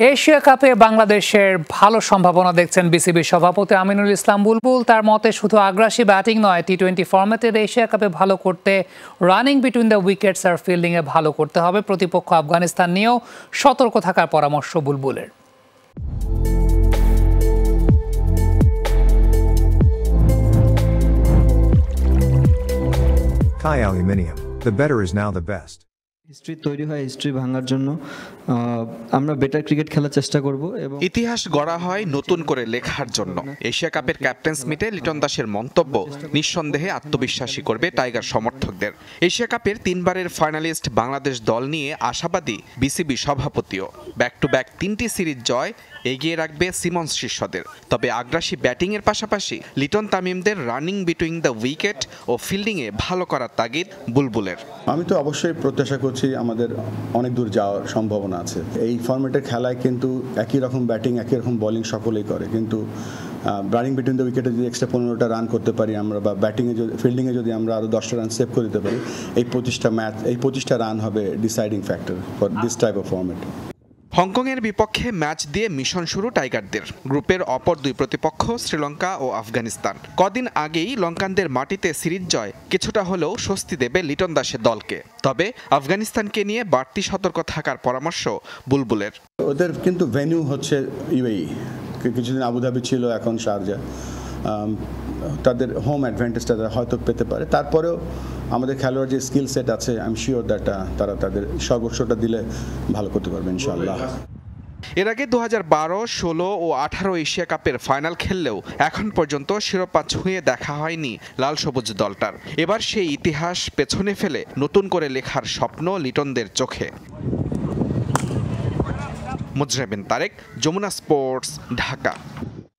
Asia কাপে বাংলাদেশের ভালো সম্ভাবনা দেখছেন বিসিবি সভাপতি আমিনুল ইসলাম বুলবুল। তার মতে শুধু আগ্রাসী ব্যাটিং নয়, টি-20 ফরম্যাটের এশিয়া কাপে ভালো করতে রানিং বিটুইন দ্য উইকেটস আর ফিল্ডিংয়ে ভালো করতে হবে। প্রতিপক্ষ আফগানিস্তান নিয়েও সতর্ক থাকার পরামর্শ বুলবুলের। Kai Aluminium. The better is now the best. History তৈরি হয় হিস্ট্রি ভাঙার জন্য আমরা বেটার ক্রিকেট খেলার চেষ্টা করব এবং ইতিহাস গড়া হয় নতুন করে লেখার জন্য। এশিয়া কাপের ক্যাপ্টেন্স মিটে লিটন দাসের মন্তব্য নিঃসন্দেহে আত্মবিশ্বাসী করবে টাইগার সমর্থকদের। এশিয়া কাপের 3বারের ফাইনালিস্ট বাংলাদেশ দল নিয়ে আশাবাদী বিসিবি সভাপতিও। ব্যাক টু ব্যাক 3টি সিরিজ জয় এগিয়ে রাখবে সিমন্স শিষ্যদের। তবে আগ্রাসী ব্যাটিংয়ের পাশাপাশি লিটন তামিমদের রানিং বিটুইন দ্য উইকেট ও ফিল্ডিংয়ে ভালো করার তাগিদ বুলবুলের। আমি তো অবশ্যই প্রত্যাশা করছি আমাদের অনেক দূর যাওয়ার সম্ভাবনা আছে। এই ফরম্যাটের খেলায় কিন্তু একই রকম ব্যাটিং একই রকম বোলিং সকলেই করে, কিন্তু রানিং বিটুইন দ্য উইকেটে যদি এক্সট্রা 15টা রান করতে পারি আমরা, বা ব্যাটিংয়ে যদি ফিল্ডিংয়ে যদি আমরা আরও 10টা রান সেভ করে দিতে পারি, এই 25টা রান হবে deciding factor for this type of format. হংকংয়ের বিপক্ষে ম্যাচ দিয়ে মিশন শুরু টাইগারদের। গ্রুপের অপর দুই প্রতিপক্ষ শ্রীলঙ্কা ও আফগানিস্তান। কদিন আগেই লঙ্কানদের মাটিতে সিরিজ জয় কিছুটা হলেও স্বস্তি দেবে লিটন দাসের দলকে। তবে আফগানিস্তানকে নিয়ে বাড়তি সতর্ক থাকার পরামর্শ বুলবুলের। ওদের কিন্তু ভেন্যু হচ্ছে ইউএই, কিছুদিন আবুধাবি ছিল, এখন শারজা। তাদের হোম অ্যাডভান্টেজটা হয়তো পেতে পারে। তারপরেও আমাদের খেলোয়াড় যে স্কিল সেট আছে, আই এম শিওর দ্যাট তারা তাদের সর্বোচ্চটা দিলে ভালো করতে পারবে ইনশাআল্লাহ। এর আগে 2012, 16 ও 18 এশিয়া কাপের ফাইনাল খেললেও এখন পর্যন্ত শিরোপা ছুঁয়ে দেখা হয়নি লাল সবুজ দলটার। এবার সেই ইতিহাস পেছনে ফেলে নতুন করে লেখার স্বপ্ন লিটনদের চোখে। মুজরেবিন তারেক, যমুনা স্পোর্টস, ঢাকা।